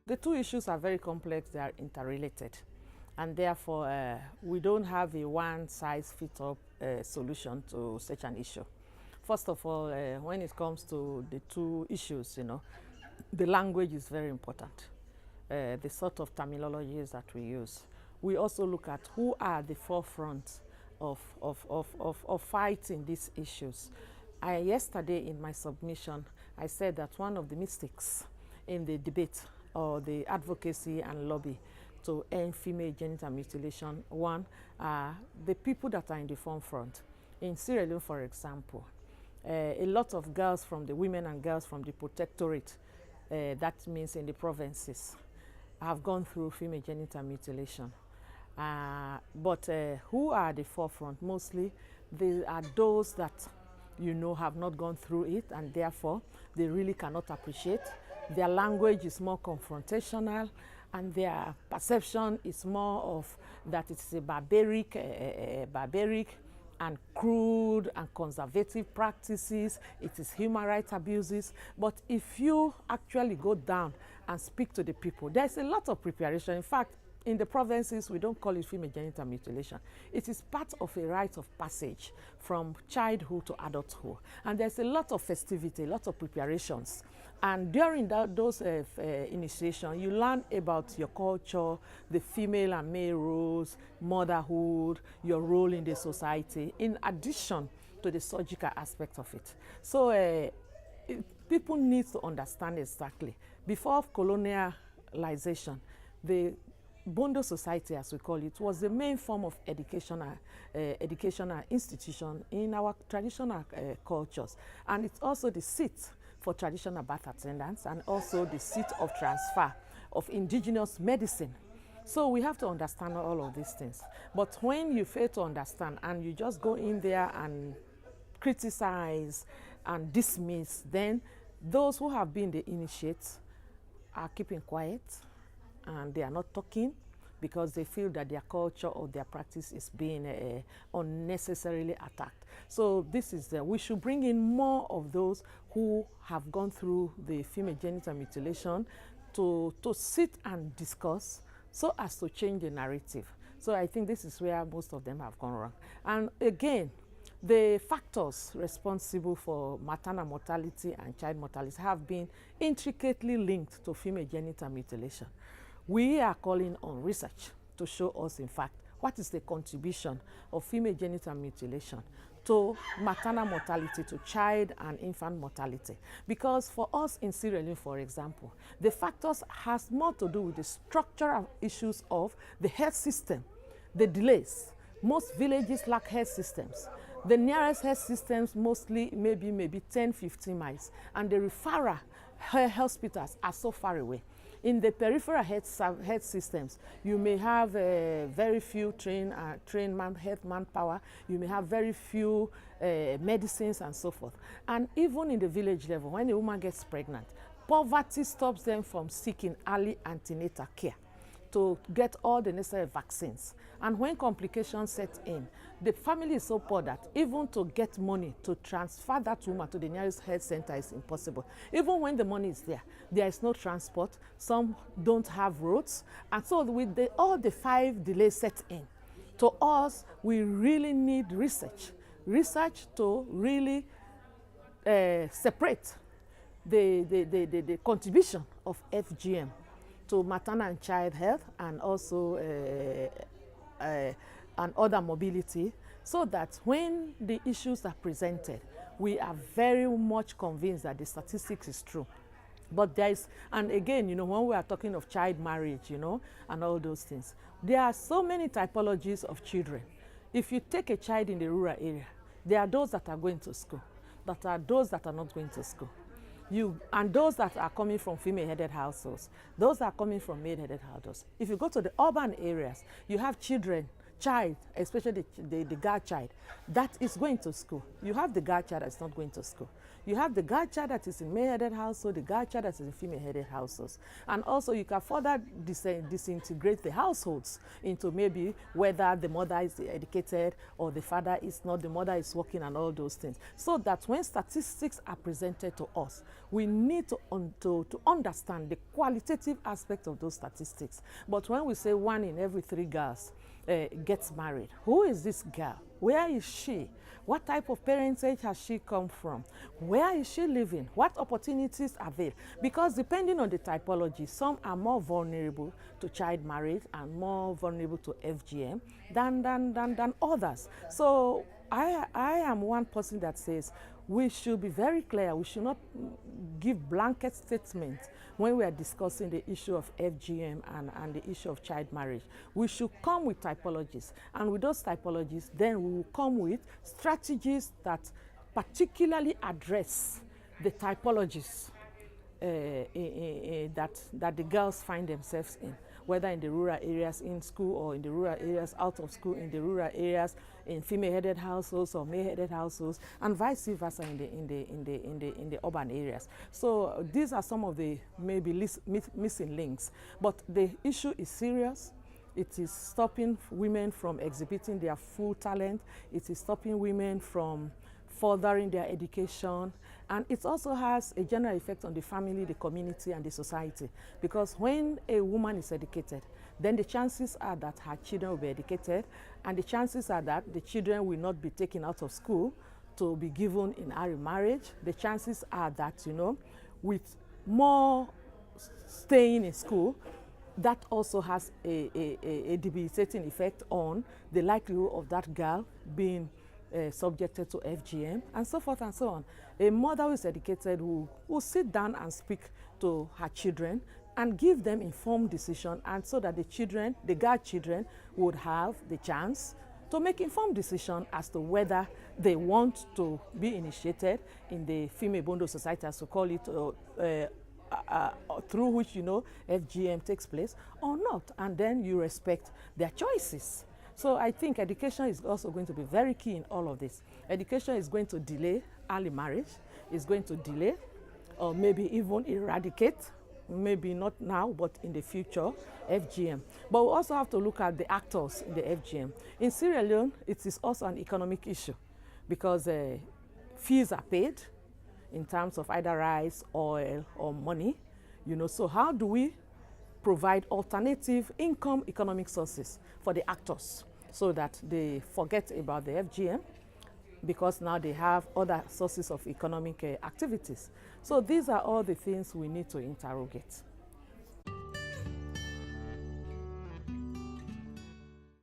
the two issues are very complex, they are interrelated. And therefore, we don't have a one-size-fits-all solution to such an issue. First of all, when it comes to the two issues, the language is very important. The sort of terminologies that we use. We also look at who are the forefront of fighting these issues. Yesterday in my submission, I said that one of the mistakes in the debate or the advocacy and lobby to end female genital mutilation, one, the people that are in the forefront. In Sierra Leone, for example, a lot of girls from the women and girls from the protectorate, that means in the provinces, have gone through female genital mutilation. But who are the forefront? Mostly, they are those that have not gone through it, and therefore they really cannot appreciate. Their language is more confrontational, and their perception is more of that it's a barbaric and crude and conservative practices. It is human rights abuses. But if you actually go down and speak to the people, there's a lot of preparation. In fact, in the provinces, we don't call it female genital mutilation. It is part of a rite of passage from childhood to adulthood. And there's a lot of festivity, a lot of preparations. And during those initiation, you learn about your culture, the female and male roles, motherhood, your role in the society, in addition to the surgical aspect of it. So people need to understand exactly. Before colonialization, the Bondo society, as we call it, was the main form of educational institution in our traditional cultures. And it's also the seat for traditional birth attendants and also the seat of transfer of indigenous medicine. So we have to understand all of these things. But when you fail to understand and you just go in there and criticize and dismiss, then those who have been the initiates are keeping quiet, and they are not talking because they feel that their culture or their practice is being unnecessarily attacked. So this is we should bring in more of those who have gone through the female genital mutilation to sit and discuss so as to change the narrative. So I think this is where most of them have gone wrong. And again, the factors responsible for maternal mortality and child mortality have been intricately linked to female genital mutilation. We are calling on research to show us, in fact, what is the contribution of female genital mutilation to maternal mortality, to child and infant mortality. Because for us in Sierra Leone, for example, the factors has more to do with the structural issues of the health system, the delays. Most villages lack health systems. The nearest health systems mostly maybe 10, 15 miles, and the referral hospitals are so far away. In the peripheral health systems, you may have very few trained health manpower. You may have very few medicines and so forth. And even in the village level, when a woman gets pregnant, poverty stops them from seeking early antenatal care to get all the necessary vaccines. And when complications set in, the family is so poor that even to get money to transfer that woman to the nearest health center is impossible. Even when the money is there, there is no transport. Some don't have roads. And so with all the 5 delays set in, to us, we really need research. Research to really separate the contribution of FGM to maternal and child health, and also and other mobility, so that when the issues are presented, we are very much convinced that the statistics is true. But there is, and again, when we are talking of child marriage, and all those things, there are so many typologies of children. If you take a child in the rural area, there are those that are going to school, that are those that are not going to school. And those that are coming from female-headed households, those that are coming from male-headed households. If you go to the urban areas, you have children child, especially the girl child, that is going to school. You have the girl child that's not going to school. You have the girl child that is in male-headed household, the girl child that is in female-headed households. And also you can further disintegrate the households into maybe whether the mother is educated or the father is not, the mother is working and all those things. So that when statistics are presented to us, we need to understand the qualitative aspect of those statistics. But when we say 1 in every 3 girls gets married, who is this girl? Where is she? What type of parentage has she come from? Where is she living? What opportunities are there? Because depending on the typology, some are more vulnerable to child marriage and more vulnerable to FGM than others. So I am one person that says we should be very clear. We should not give blanket statements when we are discussing the issue of FGM and the issue of child marriage. We should come with typologies, and with those typologies, then we will come with strategies that particularly address the typologies that the girls find themselves in, whether in the rural areas in school or in the rural areas out of school, in the rural areas in female-headed households or male-headed households, and vice versa in the urban areas. So these are some of the maybe missing links. But the issue is serious. It is stopping women from exhibiting their full talent. It is stopping women from furthering their education, and it also has a general effect on the family, the community, and the society. Because when a woman is educated, then the chances are that her children will be educated, and the chances are that the children will not be taken out of school to be given in early marriage. The chances are that, you know, with more staying in school, that also has a debilitating effect on the likelihood of that girl being subjected to FGM, and so forth and so on. A mother who is educated will sit down and speak to her children and give them informed decision, and so that the children, the girl children, would have the chance to make informed decision as to whether they want to be initiated in the female bondo society, as we call it, through which, you know, FGM takes place or not, and then you respect their choices. So I think education is also going to be very key in all of this. Education is going to delay early marriage, is going to delay or maybe even eradicate, maybe not now, but in the future, FGM. But we also have to look at the actors in the FGM. In Sierra Leone, it is also an economic issue because fees are paid in terms of either rice, oil, or money. You know, so how do we provide alternative income economic sources for the actors so that they forget about the FGM, because now they have other sources of economic activities? So these are all the things we need to interrogate.